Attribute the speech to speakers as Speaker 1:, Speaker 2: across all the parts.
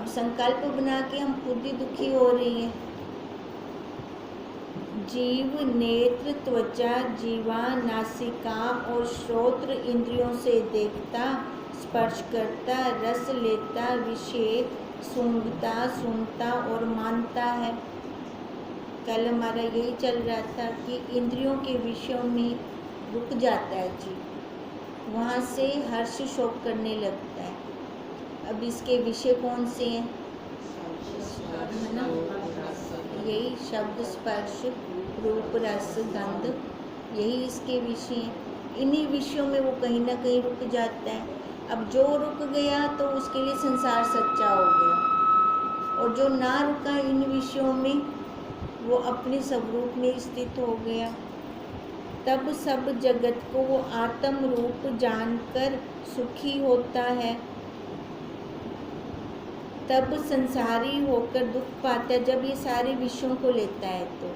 Speaker 1: अब संकल्प बना के हम खुद ही दुखी हो रही हैं। जीव नेत्र, त्वचा, जीवा, नासिका और श्रोत्र इंद्रियों से देखता, स्पर्श करता, रस लेता, विषय सूंघता, सुनता और मानता है। कल हमारा यही चल रहा था कि इंद्रियों के विषयों में रुक जाता है जीव, वहाँ से हर्ष शोक करने लगता है। अब इसके विषय कौन से हैं? है ना, यही शब्द, स्पर्श, रूप, रस, गंध, यही इसके विषय हैं। इन्हीं विषयों में वो कहीं ना कहीं रुक जाता है। अब जो रुक गया तो उसके लिए संसार सच्चा हो गया, और जो ना रुका इन विषयों में वो अपने स्वरूप में स्थित हो गया। तब सब जगत को वो आत्म रूप जानकर सुखी होता है। तब संसारी होकर दुख पाता है जब ये सारे विषयों को लेता है। तो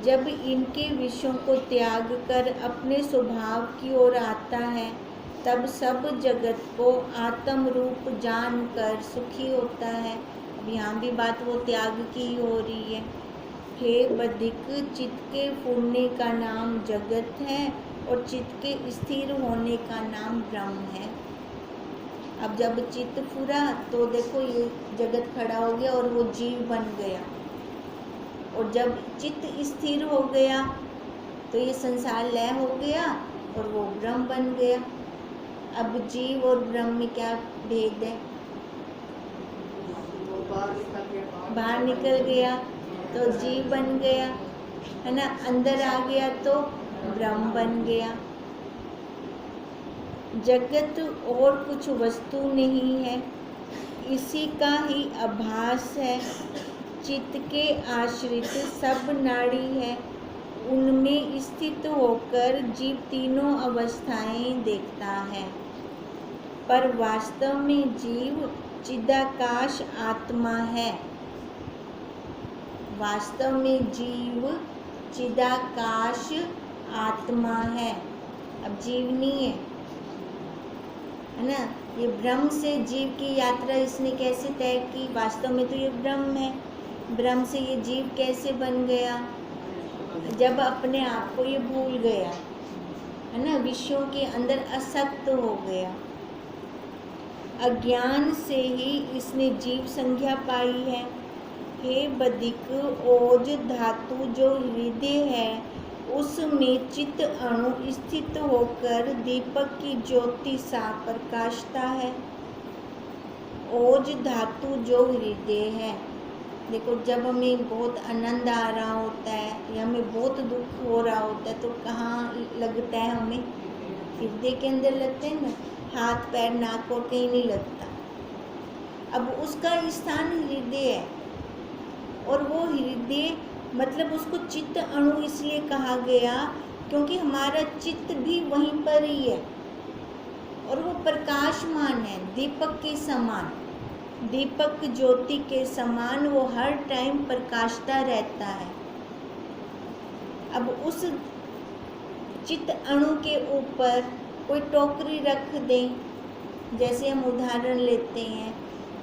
Speaker 1: जब इनके विषयों को त्याग कर अपने स्वभाव की ओर आता है, तब सब जगत को आत्म रूप जानकर सुखी होता है। अब यहाँ भी बात वो त्याग की ही हो रही है। हे बधिक, चित्त के फूलने का नाम जगत है और चित्त के स्थिर होने का नाम ब्रह्म है। अब जब चित्त फूरा तो देखो ये जगत खड़ा हो गया और वो जीव बन गया, और जब चित्त स्थिर हो गया तो ये संसार लय हो गया और वो ब्रह्म बन गया। अब जीव और ब्रह्म में क्या भेद है? बाहर निकल गया तो जीव बन गया, है ना, अंदर आ गया तो ब्रह्म बन गया। जगत और कुछ वस्तु नहीं है, इसी का ही आभास है। चित्त के आश्रित सब नाड़ी है, उनमें स्थित होकर जीव तीनों अवस्थाएं देखता है। पर वास्तव में जीव चिदाकाश आत्मा है। वास्तव में जीव चिदाकाश आत्मा है। अब जीव नहीं है ना। ये ब्रह्म से जीव की यात्रा इसने कैसे तय की? वास्तव में तो ये ब्रह्म है। ब्रह्म से ये जीव कैसे बन गया? जब अपने आप को ये भूल गया, है ना, विषयों के अंदर आसक्त हो गया। अज्ञान से ही इसने जीव संज्ञा पाई है। हे बधिक, ओज धातु जो हृदय है उसमें चित्त अणु स्थित होकर दीपक की ज्योति सा प्रकाशता है। ओज धातु जो हृदय है, देखो जब हमें बहुत आनंद आ रहा होता है या हमें बहुत दुख हो रहा होता है तो कहाँ लगता है? हमें हृदय के अंदर लगता है ना, हाथ पैर नाक और कहीं नहीं लगता। अब उसका स्थान हृदय है, और वो हृदय मतलब उसको चित्त अणु इसलिए कहा गया क्योंकि हमारा चित्त भी वहीं पर ही है, और वो प्रकाशमान है, दीपक के समान, दीपक ज्योति के समान वो हर टाइम प्रकाशता रहता है। अब उस चित्त अणु के ऊपर कोई टोकरी रख दें, जैसे हम उदाहरण लेते हैं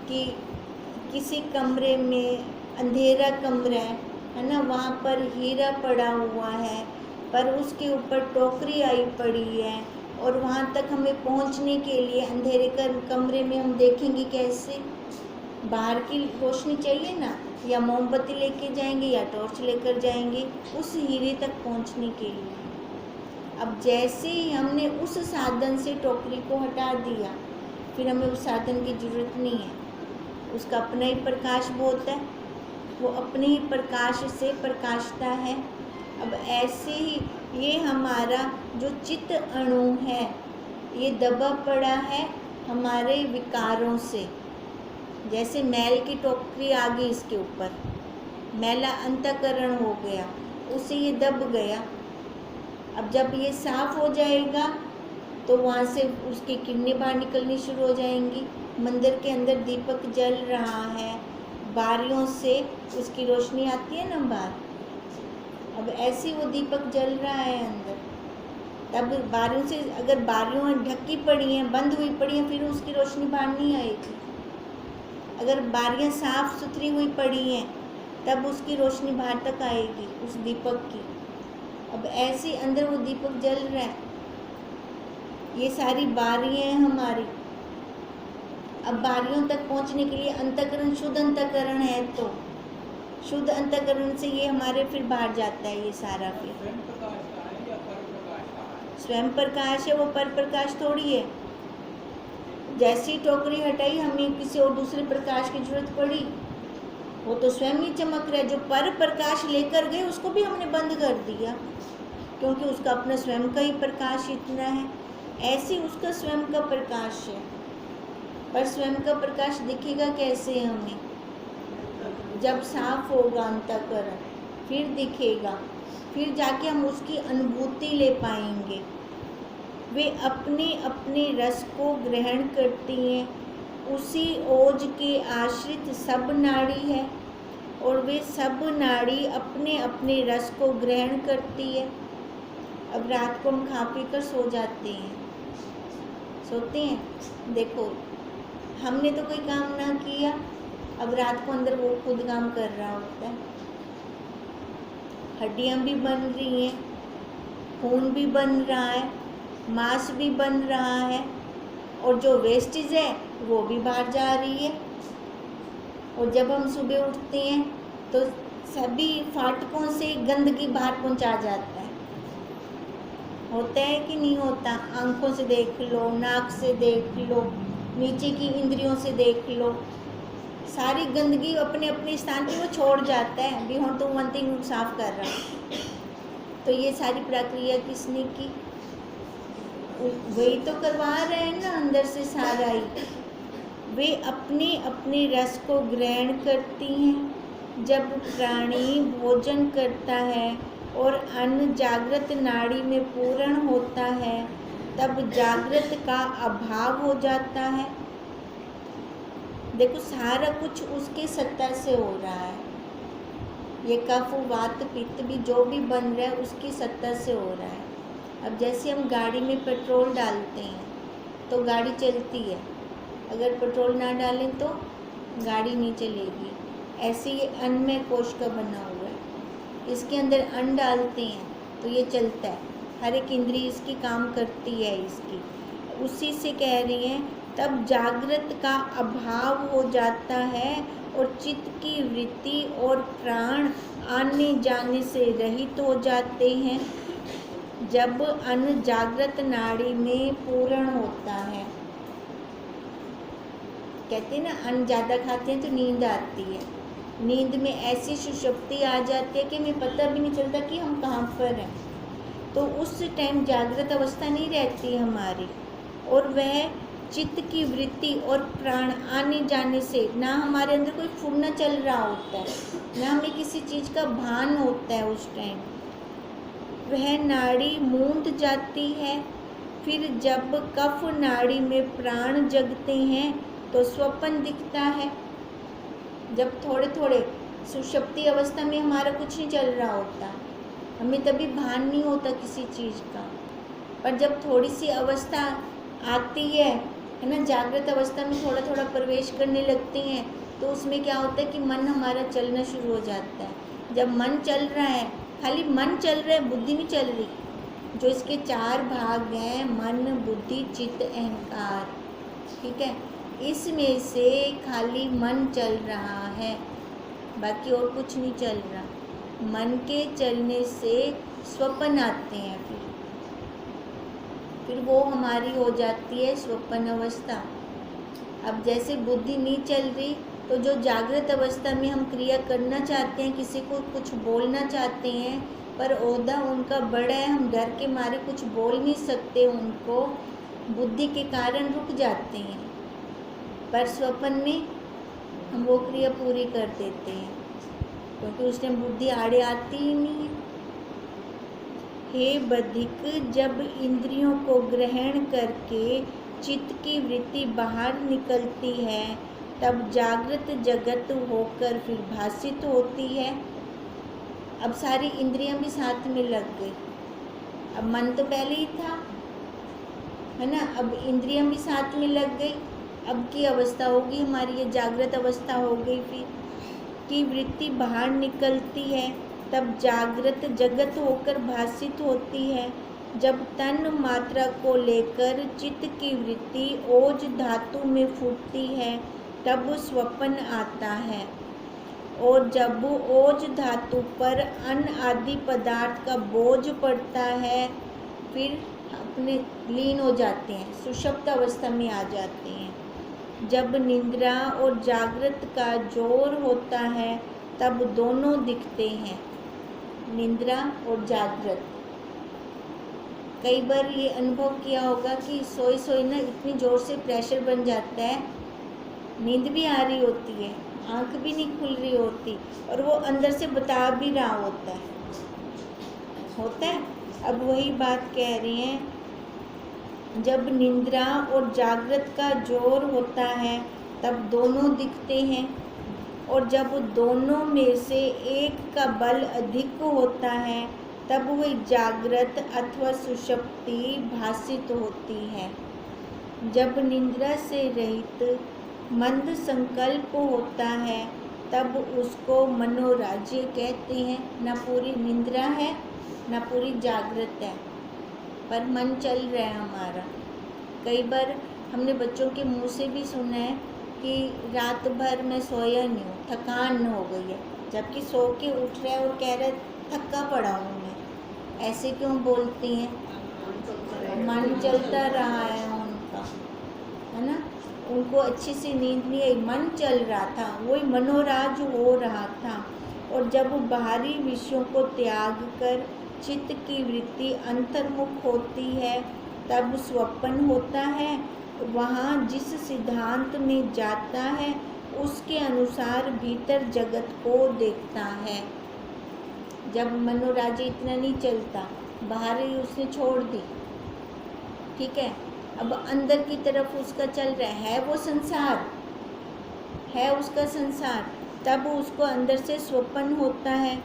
Speaker 1: कि किसी कमरे में अंधेरा कमरा है ना, वहाँ पर हीरा पड़ा हुआ है, पर उसके ऊपर टोकरी आई पड़ी है, और वहाँ तक हमें पहुँचने के लिए अंधेरे कमरे में हम देखेंगे कैसे? बाहर की रोशनी चाहिए ना, या मोमबत्ती लेके जाएंगे या टॉर्च लेकर जाएंगे उस हीरे तक पहुँचने के लिए। अब जैसे ही हमने उस साधन से टोकरी को हटा दिया, फिर हमें उस साधन की ज़रूरत नहीं है, उसका अपना ही प्रकाश होता है, वो अपने ही प्रकाश से प्रकाशता है। अब ऐसे ही ये हमारा जो चित्त अणु है ये दबा पड़ा है हमारे विकारों से। जैसे मैल की टोकरी आ गई, इसके ऊपर मैला अंतःकरण हो गया, उससे ये दब गया। अब जब ये साफ हो जाएगा तो वहाँ से उसकी किरणें बाहर निकलनी शुरू हो जाएंगी। मंदिर के अंदर दीपक जल रहा है, बारियों से उसकी रोशनी आती है ना बाहर, अब ऐसे वो दीपक जल रहा है अंदर। तब बारियों से, अगर बारियों ढकी पड़ी हैं, बंद हुई पड़ी हैं, फिर उसकी रोशनी बाहर नहीं आएगी। अगर बारियां साफ सुथरी हुई पड़ी हैं तब उसकी रोशनी बाहर तक आएगी उस दीपक की। अब ऐसे अंदर वो दीपक जल रहा है, ये सारी बारियां हैं हमारी। अब बारियों तक पहुंचने के लिए अंतःकरण, शुद्ध अंतःकरण है, तो शुद्ध अंतःकरण से ये हमारे फिर बाहर जाता है ये सारा। फिर स्वयं प्रकाश है, वो पर प्रकाश थोड़ी है। जैसी टोकरी हटाई, हमें किसी और दूसरे प्रकाश की जरूरत पड़ी, वो तो स्वयं ही चमक रहा है। जो पर प्रकाश लेकर गए उसको भी हमने बंद कर दिया, क्योंकि उसका अपना स्वयं का ही प्रकाश इतना है। ऐसे उसका स्वयं का प्रकाश है, पर स्वयं का प्रकाश दिखेगा कैसे हमें? जब साफ होगा अंतःकरण, फिर दिखेगा, फिर जाके हम उसकी अनुभूति ले पाएंगे। वे अपने अपने रस को ग्रहण करती हैं, उसी ओज के आश्रित सब नाड़ी है, और वे सब नाड़ी अपने अपने रस को ग्रहण करती है। अब रात को हम खा पी कर सो जाते हैं, सोते हैं, देखो हमने तो कोई काम ना किया, अब रात को अंदर वो खुद काम कर रहा होता है। हड्डियां भी बन रही हैं, खून भी बन रहा है, मांस भी बन रहा है, और जो वेस्टेज है वो भी बाहर जा रही है। और जब हम सुबह उठते हैं तो सभी फाटकों से गंदगी बाहर पहुंचा जाता है। होता है कि नहीं होता? आंखों से देख लो, नाक से देख लो, नीचे की इंद्रियों से देख लो, सारी गंदगी अपने अपने स्थान पे वो छोड़ जाता है। अभी हम तो वन थिंग साफ कर रहा है, तो ये सारी प्रक्रिया किसने की? वही तो करवा रहे हैं ना अंदर से सारा ही। वे अपने अपने रस को ग्रहण करती हैं। जब प्राणी भोजन करता है और अन्न जागृत नाड़ी में पूर्ण होता है, तब जागृत का अभाव हो जाता है। देखो सारा कुछ उसके सत्ता से हो रहा है। ये कफ वात पित्त भी जो भी बन रहा है उसकी सत्ता से हो रहा है। अब जैसे हम गाड़ी में पेट्रोल डालते हैं तो गाड़ी चलती है, अगर पेट्रोल ना डालें तो गाड़ी नहीं चलेगी। ऐसे ये अन्नमय कोश का बना हुआ है, इसके अंदर अन्न डालते हैं तो ये चलता है, हर एक इंद्रिय इसकी काम करती है इसकी। उसी से कह रही हैं, तब जागृत का अभाव हो जाता है और चित्त की वृत्ति और प्राण आने जाने से रहित हो जाते हैं। जब अन्न जागृत नाड़ी में पूर्ण होता है, कहते हैं ना अन्न ज़्यादा खाते हैं तो नींद आती है, नींद में ऐसी सुषुप्ति आ जाती है कि हमें पता भी नहीं चलता कि हम कहाँ पर हैं। तो उस टाइम जागृत अवस्था नहीं रहती हमारी, और वह चित्त की वृत्ति और प्राण आने जाने से ना हमारे अंदर कोई फुरना चल रहा होता है, ना हमें किसी चीज़ का भान होता है। उस टाइम वह नाड़ी मूंद जाती है। फिर जब कफ नाड़ी में प्राण जगते हैं तो स्वप्न दिखता है। जब थोड़े थोड़े सुषुप्ति अवस्था में हमारा कुछ नहीं चल रहा होता, हमें तभी भान नहीं होता किसी चीज़ का। पर जब थोड़ी सी अवस्था आती है ना, जागृत अवस्था में थोड़ा थोड़ा प्रवेश करने लगते हैं, तो उसमें क्या होता है कि मन हमारा चलना शुरू हो जाता है। जब मन चल रहा है, खाली मन चल रहा है, बुद्धि नहीं चल रही। जो इसके चार भाग हैं, मन, बुद्धि, चित्त, अहंकार, ठीक है, इसमें से खाली मन चल रहा है, बाकी और कुछ नहीं चल रहा। मन के चलने से स्वप्न आते हैं, फिर वो हमारी हो जाती है स्वप्न अवस्था। अब जैसे बुद्धि नहीं चल रही, तो जो जागृत अवस्था में हम क्रिया करना चाहते हैं, किसी को कुछ बोलना चाहते हैं, पर ओहदा उनका बड़ा है, हम डर के मारे कुछ बोल नहीं सकते, उनको बुद्धि के कारण रुक जाते हैं। पर स्वप्न में हम वो क्रिया पूरी कर देते हैं, क्योंकि उस टाइम बुद्धि आड़े आती ही नहीं है। हे बधिक, जब इंद्रियों को ग्रहण करके चित्त की वृत्ति बाहर निकलती है, तब जागृत जगत होकर फिर भासित होती है। अब सारी इंद्रियां भी साथ में लग गई। अब मन तो पहले ही था, है ना, अब इंद्रियां भी साथ में लग गई। अब की अवस्था होगी हमारी, ये जागृत अवस्था हो गई फिर कि वृत्ति बाहर निकलती है, तब जागृत जगत होकर भासित होती है। जब तन मात्रा को लेकर चित्त की वृत्ति ओज धातु में फूटती है, तब स्वप्न आता है। और जब ओज धातु पर अन्न आदि पदार्थ का बोझ पड़ता है, फिर अपने लीन हो जाते हैं, सुषुप्त अवस्था में आ जाते हैं। जब निद्रा और जागृत का जोर होता है, तब दोनों दिखते हैं, निद्रा और जागृत। कई बार ये अनुभव किया होगा कि सोई सोई ना इतनी ज़ोर से प्रेशर बन जाता है, नींद भी आ रही होती है, आंख भी नहीं खुल रही होती, और वो अंदर से बता भी रहा होता है। अब वही बात कह रही हैं, जब निद्रा और जागृत का जोर होता है, तब दोनों दिखते हैं, और जब दोनों में से एक का बल अधिक होता है, तब वह जागृत अथवा सुषुप्ति भासित होती है। जब निद्रा से रहित मंद संकल्प होता है, तब उसको मनोराज्य कहते हैं। न पूरी निद्रा है न पूरी जागृत है, पर मन चल रहा है हमारा। कई बार हमने बच्चों के मुंह से भी सुना है कि रात भर मैं सोया नहीं हूँ, थकान हो गई है, जबकि सो के उठ रहा है और कह रहा है थका पड़ा हूँ मैं। ऐसे क्यों बोलती हैं? मन चलता रहा है उनका, है ना, उनको अच्छी सी नींद नहीं आई, मन चल रहा था, वही मनोराज हो रहा था। और जब बाहरी विषयों को त्याग कर चित्त की वृत्ति अंतर्मुख होती है, तब स्वप्न होता है। वहाँ जिस सिद्धांत में जाता है, उसके अनुसार भीतर जगत को देखता है। जब मनोराज्य इतना नहीं चलता, बाहर ही उसने छोड़ दी, ठीक है, अब अंदर की तरफ उसका चल रहा है, वो संसार है, उसका संसार, तब उसको अंदर से स्वप्न होता है।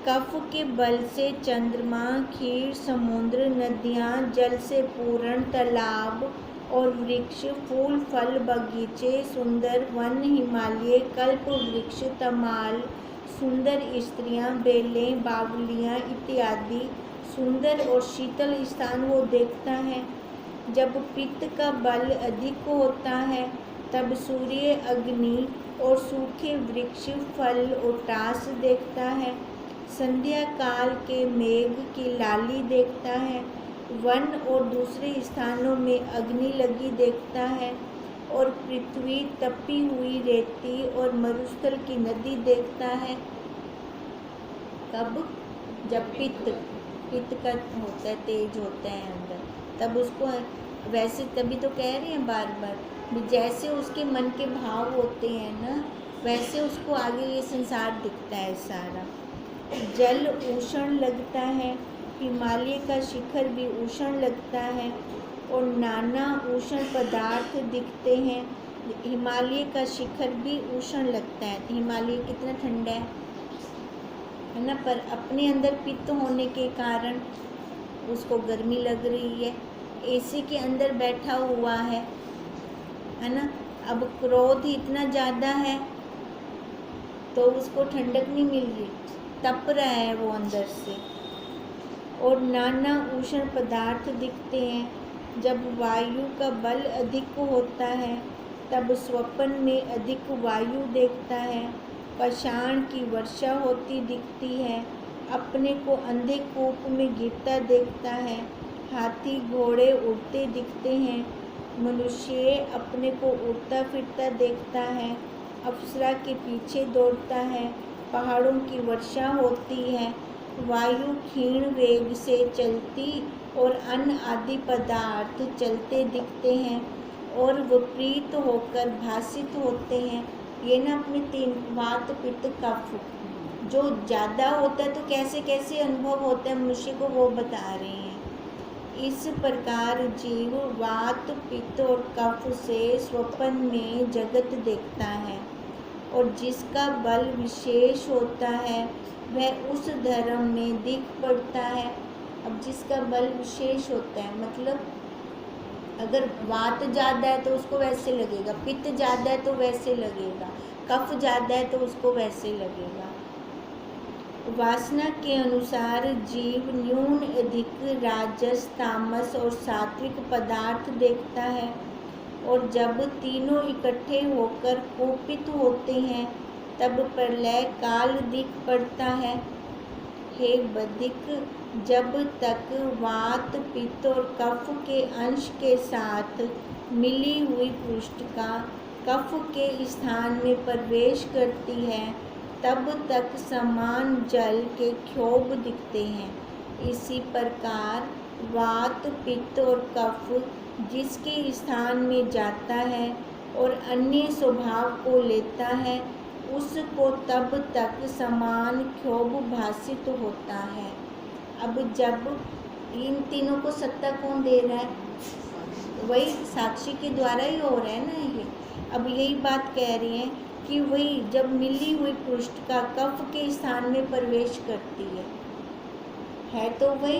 Speaker 1: कफ के बल से चंद्रमा, खीर, समुद्र, नदियाँ, जल से पूर्ण तालाब और वृक्ष, फूल फल बगीचे, सुंदर वन, हिमालय, कल्प वृक्ष, तमाल, सुंदर स्त्रियां, बेलें, बावलियां इत्यादि सुंदर और शीतल स्थान वो देखता है। जब पित्त का बल अधिक होता है, तब सूर्य, अग्नि और सूखे वृक्ष, फल और टास देखता है। संध्या काल के मेघ की लाली देखता है। वन और दूसरे स्थानों में अग्नि लगी देखता है, और पृथ्वी, तपी हुई रेती और मरुस्थल की नदी देखता है। कब? जब पित्त का होता है, तेज होता है अंदर, तब उसको, वैसे तभी तो कह रहे हैं बार बार, जैसे उसके मन के भाव होते हैं ना, वैसे उसको आगे ये संसार दिखता है सारा। जल उष्ण लगता है, हिमालय का शिखर भी उष्ण लगता है, और नाना उष्ण पदार्थ दिखते हैं। हिमालय का शिखर भी उष्ण लगता है, हिमालय कितना ठंडा है ना, पर अपने अंदर पित्त होने के कारण उसको गर्मी लग रही है। एसी के अंदर बैठा हुआ है ना, अब क्रोध इतना ज़्यादा है तो उसको ठंडक नहीं मिल रही, तप रहा है वो अंदर से। और नाना उष्ण पदार्थ दिखते हैं। जब वायु का बल अधिक होता है, तब स्वप्न में अधिक वायु देखता है। पाषाण की वर्षा होती दिखती है, अपने को अंधे कूप में गिरता देखता है। हाथी घोड़े उड़ते दिखते हैं, मनुष्य अपने को उड़ता फिरता देखता है। अप्सरा के पीछे दौड़ता है, पहाड़ों की वर्षा होती है। वायु क्षीण वेग से चलती और अन्न आदि पदार्थ चलते दिखते हैं और विपरीत होकर भासित होते हैं। ये ना अपने 3 वात पित्त कफ जो ज़्यादा होता है तो कैसे कैसे अनुभव होता है मनुष्य को, वो बता रहे हैं। इस प्रकार जीव वात पित्त और कफ से स्वप्न में जगत देखता है, और जिसका बल विशेष होता है वह उस धर्म में दिख पड़ता है। अब जिसका बल विशेष होता है मतलब अगर वात ज़्यादा है तो उसको वैसे लगेगा, पित्त ज़्यादा है तो वैसे लगेगा, कफ ज़्यादा है तो उसको वैसे लगेगा। वासना के अनुसार जीव न्यून अधिक राजस, तामस और सात्विक पदार्थ देखता है, और जब तीनों इकट्ठे होकर कुपित होते हैं तब प्रलय काल दिख पड़ता है। हे बधिक, जब तक वात, पित्त और कफ के अंश के साथ मिली हुई पृष्ठिका कफ के स्थान में प्रवेश करती है तब तक समान जल के क्षोभ दिखते हैं। इसी प्रकार वात, पित्त और कफ जिसके स्थान में जाता है और अन्य स्वभाव को लेता है उसको तब तक समान क्षोभ भासित होता है। अब जब इन तीनों को सत्ता कौन दे रहा है? वही साक्षी के द्वारा ही हो रहा है ना ये। अब यही बात कह रही है कि वही जब मिली हुई पृष्ठिका कफ के स्थान में प्रवेश करती है तो वही।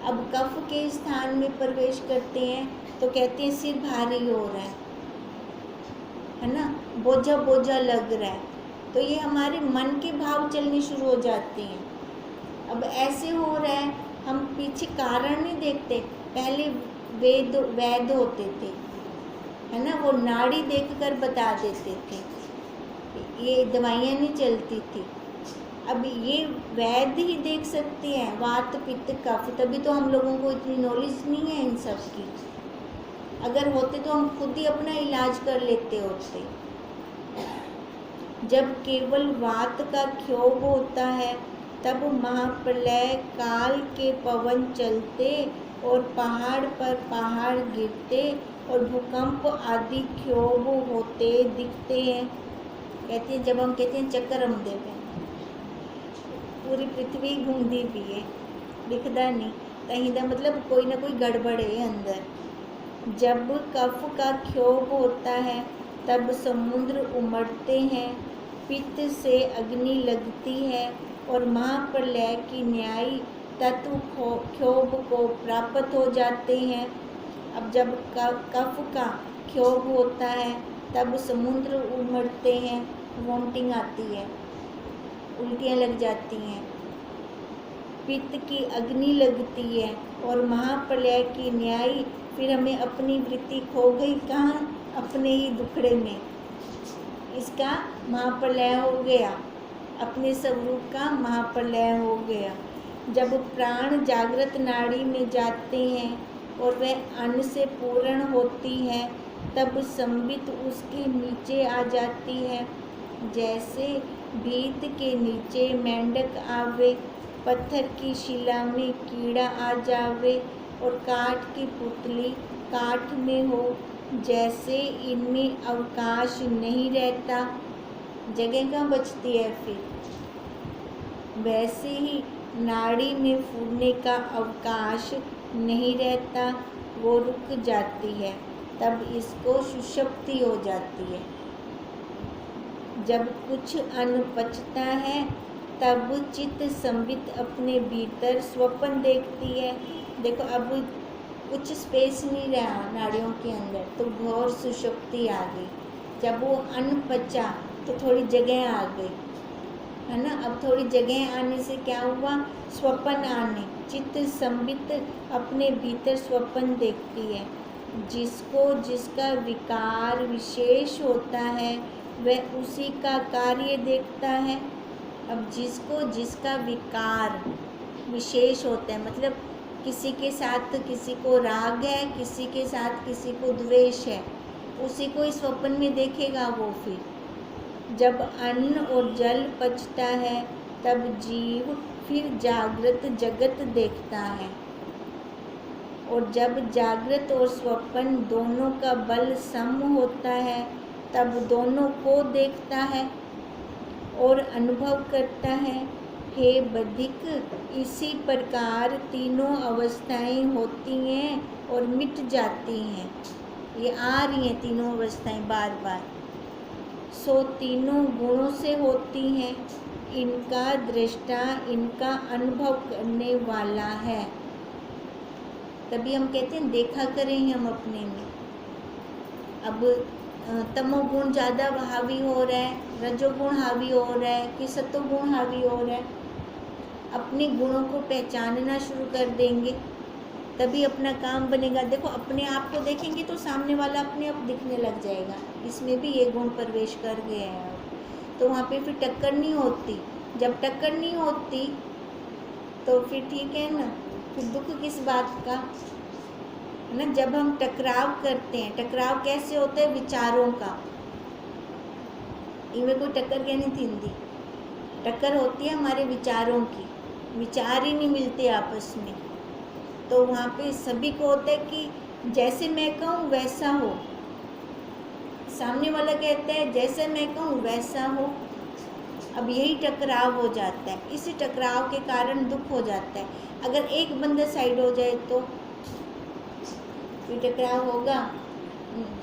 Speaker 1: अब कफ के स्थान में प्रवेश करते हैं तो कहते हैं सिर भारी हो रहा है ना, बोझा बोझा लग रहा है, तो ये हमारे मन के भाव चलने शुरू हो जाते हैं। अब ऐसे हो रहा है, हम पीछे कारण नहीं देखते। पहले वैद्य होते थे, है ना, वो नाड़ी देखकर बता देते थे, ये दवाइयाँ नहीं चलती थी। अब ये वैद्य ही देख सकते हैं वात, पित्त, कफ, तभी तो हम लोगों को इतनी नॉलेज नहीं है इन सब की। अगर होते तो हम खुद ही अपना इलाज कर लेते होते। जब केवल वात का क्षोभ होता है तब महाप्रलय काल के पवन चलते और पहाड़ पर पहाड़ गिरते और भूकंप आदि क्षोभ होते दिखते हैं। कहते हैं, जब हम कहते हैं चक्कर हम देवे, पूरी पृथ्वी घूमती भी है, दिखता नहीं कहीं का, मतलब कोई ना कोई गड़बड़ है अंदर। जब कफ का क्षोभ होता है तब समुद्र उमड़ते हैं, पित्त से अग्नि लगती है और महाप्रलय की न्यायी तत्व क्षोभ को प्राप्त हो जाते हैं। अब जब कफ का क्षोभ होता है तब समुद्र उमड़ते हैं, वॉमिटिंग आती है, उल्टियाँ लग जाती हैं, पित्त की अग्नि लगती है और महाप्रलय की न्यायी फिर हमें अपनी वृत्ति खो गई कहाँ? अपने ही दुखड़े में। इसका महाप्रलय हो गया, अपने स्वरूप का महाप्रलय हो गया। जब प्राण जागृत नाड़ी में जाते हैं और वह अन्न से पूर्ण होती है तब संबित उसके नीचे आ जाती है। जैसे भीत के नीचे मेंढक आवे, पत्थर की शिला में कीड़ा आ जावे और काठ की पुतली काठ में हो, जैसे इनमें अवकाश नहीं रहता, जगह कहाँ बचती है फिर, वैसे ही नाड़ी में फूलने का अवकाश नहीं रहता, वो रुक जाती है, तब इसको सुषुप्ति हो जाती है। जब कुछ अन्न पचता है तब चित्त संबित अपने भीतर स्वप्न देखती है। देखो अब कुछ स्पेस नहीं रहा नाड़ियों के अंदर, तो घोर सुषुप्ति आ गई। जब वो अन्न पचा तो थोड़ी जगह आ गई, है ना। अब थोड़ी जगह आने से क्या हुआ? स्वप्न आने, चित्त संबित अपने भीतर स्वप्न देखती है। जिसको जिसका विकार विशेष होता है वह उसी का कार्य देखता है। अब जिसको जिसका विकार विशेष होता है, मतलब किसी के साथ किसी को राग है, किसी के साथ किसी को द्वेष है, उसी को इस स्वप्न में देखेगा वो। फिर जब अन्न और जल पचता है तब जीव फिर जागृत जगत देखता है, और जब जागृत और स्वप्न दोनों का बल सम होता है तब दोनों को देखता है और अनुभव करता है। हे बधिक, इसी प्रकार तीनों अवस्थाएं होती हैं और मिट जाती हैं। ये आ रही हैं तीनों अवस्थाएं बार बार, सो तीनों गुणों से होती हैं। इनका दृष्टा इनका अनुभव करने वाला है। तभी हम कहते हैं देखा करें हम अपने में। अब तमोगुण ज़्यादा हावी हो रहा है, रजोगुण हावी हो रहा है कि सतोगुण हावी हो रहा है, अपने गुणों को पहचानना शुरू कर देंगे तभी अपना काम बनेगा। देखो अपने आप को देखेंगे तो सामने वाला अपने आप दिखने लग जाएगा, इसमें भी ये गुण प्रवेश कर गया है, तो वहाँ पे फिर टक्कर नहीं होती। जब टक्कर नहीं होती तो फिर ठीक है ना, फिर दुख किस बात का, है ना। जब हम टकराव करते हैं, टकराव कैसे होता है, विचारों का, इनमें कोई टक्कर क्या नहीं थी, टक्कर होती है हमारे विचारों की, विचार ही नहीं मिलते आपस में। तो वहाँ पे सभी को होता है कि जैसे मैं कहूँ वैसा हो, सामने वाला कहता है जैसे मैं कहूँ वैसा हो। अब यही टकराव हो जाता है, इसी टकराव के कारण दुख हो जाता है। अगर एक बंदा साइड हो जाए तो फिर टकराव होगा,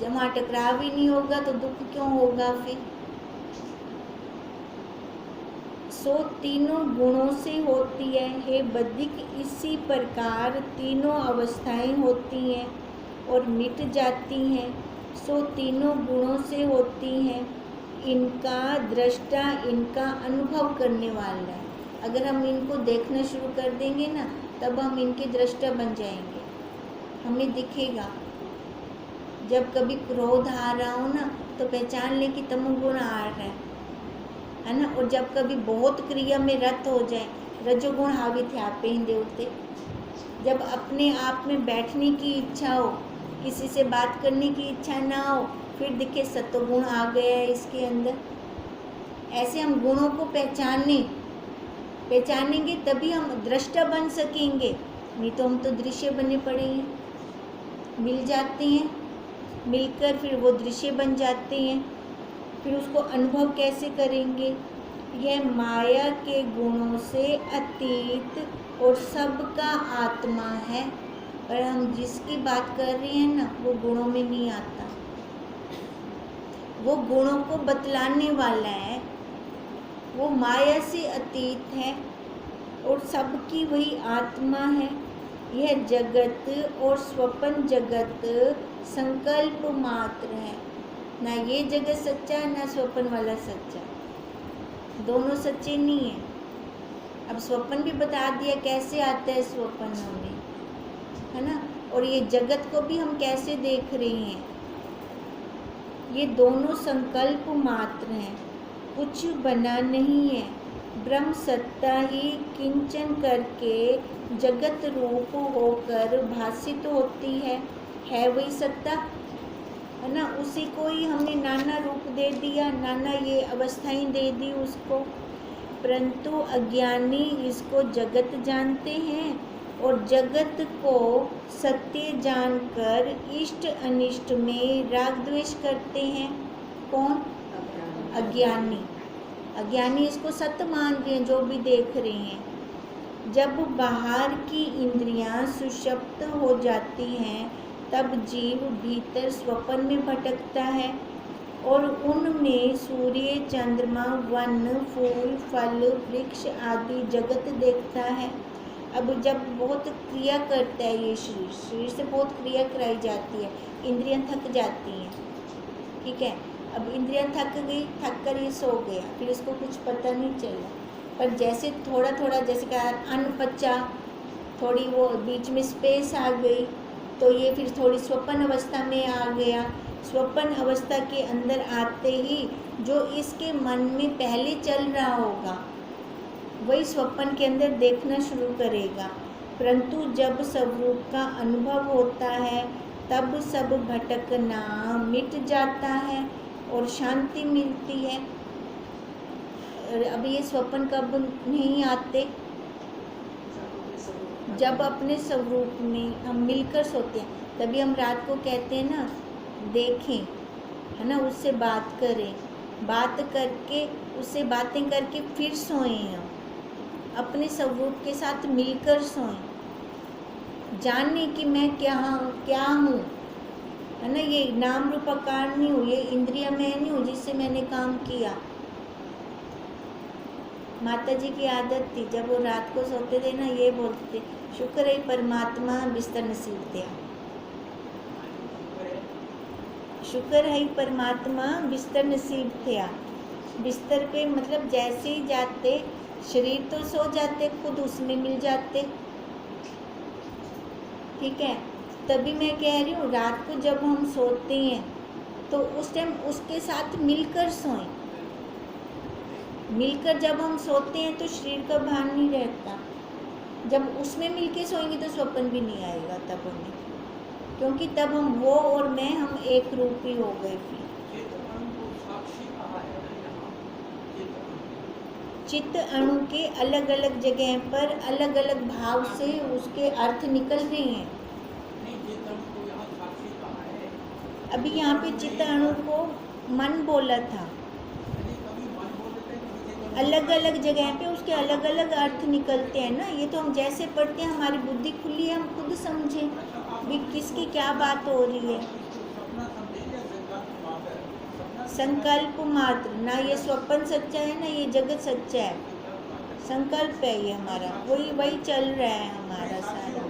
Speaker 1: जब वहाँ टकराव ही नहीं होगा तो दुख क्यों होगा फिर। सो तीनों गुणों से होती है, हे बद्धिक इसी प्रकार तीनों अवस्थाएं होती हैं और मिट जाती हैं। सो तीनों गुणों से होती हैं, इनका दृष्टा इनका अनुभव करने वाला है। अगर हम इनको देखना शुरू कर देंगे ना, तब हम इनके दृष्टा बन जाएंगे, हमें दिखेगा। जब कभी क्रोध आ रहा हो ना तो पहचान ले कि तमोगुण आ रहा है ना। और जब कभी बहुत क्रिया में रत हो जाए, रजोगुण हावी थे आप पे देवते। जब अपने आप में बैठने की इच्छा हो, किसी से बात करने की इच्छा ना हो, फिर दिखे सत्वगुण आ गया है इसके अंदर। ऐसे हम गुणों को पहचानेंगे तभी हम दृष्टा बन सकेंगे, नहीं तो हम तो दृश्य बने पड़े हैं। मिल जाते हैं, मिलकर फिर वो दृश्य बन जाते हैं, फिर उसको अनुभव कैसे करेंगे। यह माया के गुणों से अतीत और सबका आत्मा है, और हम जिसकी बात कर रहे हैं ना वो गुणों में नहीं आता, वो गुणों को बतलाने वाला है, वो माया से अतीत है और सबकी वही आत्मा है। यह जगत और स्वप्न जगत संकल्प मात्र है, ना ये जगत सच्चा ना स्वप्न वाला सच्चा, दोनों सच्चे नहीं है। अब स्वप्न भी बता दिया कैसे आता है स्वप्न हमें, है ना, और ये जगत को भी हम कैसे देख रहे हैं, ये दोनों संकल्प मात्र हैं, कुछ बना नहीं है। ब्रह्म सत्ता ही किंचन करके जगत रूप होकर भासित होती है वही सत्ता, है ना। उसी को ही हमने नाना रूप दे दिया, नाना ये अवस्थाएं दे दी उसको, परंतु अज्ञानी इसको जगत जानते हैं और जगत को सत्य जानकर इष्ट अनिष्ट में राग द्वेष करते हैं। कौन? अज्ञानी। अज्ञानी इसको सत्य मान रहे हैं जो भी देख रहे हैं। जब बाहर की इंद्रियां सुषुप्त हो जाती हैं तब जीव भीतर स्वप्न में भटकता है और उनमें सूर्य चंद्रमा वन फूल फल वृक्ष आदि जगत देखता है। अब जब बहुत क्रिया करता है ये शरीर से बहुत क्रिया कराई जाती है, इंद्रियां थक जाती हैं, ठीक है। अब इंद्रियां थक गई, थक कर ये सो गया, फिर इसको कुछ पता नहीं चला, पर जैसे थोड़ा थोड़ा जैसे कहा अन्न पचा, थोड़ी वो बीच में स्पेस आ गई तो ये फिर थोड़ी स्वप्न अवस्था में आ गया। स्वप्न अवस्था के अंदर आते ही जो इसके मन में पहले चल रहा होगा वही स्वप्न के अंदर देखना शुरू करेगा, परंतु जब स्वरूप का अनुभव होता है तब सब भटकना मिट जाता है और शांति मिलती है। अब ये स्वप्न कब नहीं आते? जब अपने स्वरूप में हम मिलकर सोते हैं, तभी हम रात को कहते हैं ना देखें, है ना, उससे बात करें, बात करके उससे बातें करके फिर सोएं, हम अपने स्वरूप के साथ मिलकर सोएं, जानने कि मैं क्या हूँ, है ना। ये नाम रूपाकार नहीं हूँ, ये इंद्रिय मैं नहीं हूँ जिससे मैंने काम किया, माता जी की आदत थी, जब वो रात को सोते थे ना, ये बोलते थे, शुक्र है परमात्मा बिस्तर नसीब दिया, शुक्र है परमात्मा बिस्तर नसीब दिया। बिस्तर पे मतलब जैसे ही जाते, शरीर तो सो जाते, खुद उसमें मिल जाते। ठीक है, तभी मैं कह रही हूँ रात को जब हम सोते हैं तो उस टाइम उसके साथ मिलकर सोएं। मिलकर जब हम सोते हैं तो शरीर का भान नहीं रहता। जब उसमें मिलके सोएंगे तो स्वप्न भी नहीं आएगा तब हमें, क्योंकि तब हम वो और मैं, हम एक रूप ही हो गए। फिर चित्त अणु के अलग अलग जगह पर अलग अलग भाव से उसके अर्थ निकल रहे हैं। अभी यहाँ पे चित्त अणु को मन बोला था, अलग अलग जगह पे उसके अलग अलग अर्थ निकलते हैं ना। ये तो हम जैसे पढ़ते हैं, हमारी बुद्धि खुली है, हम खुद समझें भी किसकी क्या बात हो रही है। संकल्प मात्र, ना ये स्वप्न सच्चा है ना ये जगत सच्चा है, संकल्प है ये हमारा, वही चल रहा है हमारा सारा।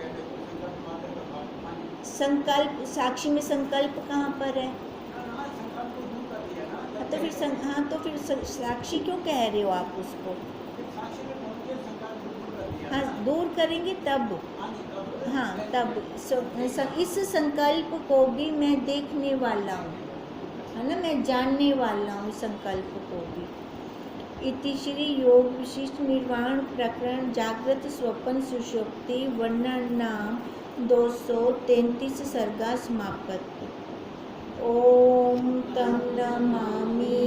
Speaker 1: संकल्प, साक्षी में संकल्प कहाँ पर है? तो फिर साक्षी क्यों कह रहे हो आप उसको? हाँ, दूर करेंगे तब, हाँ तब इस संकल्प को भी मैं देखने वाला हूँ, है ना, मैं जानने वाला हूँ संकल्प को भी। इति श्री योग विशिष्ट निर्वाण प्रकरण जागृत स्वप्न सुषुप्ति वर्णन नाम 233 सर्गा समाप्त। ओम तं नमामि।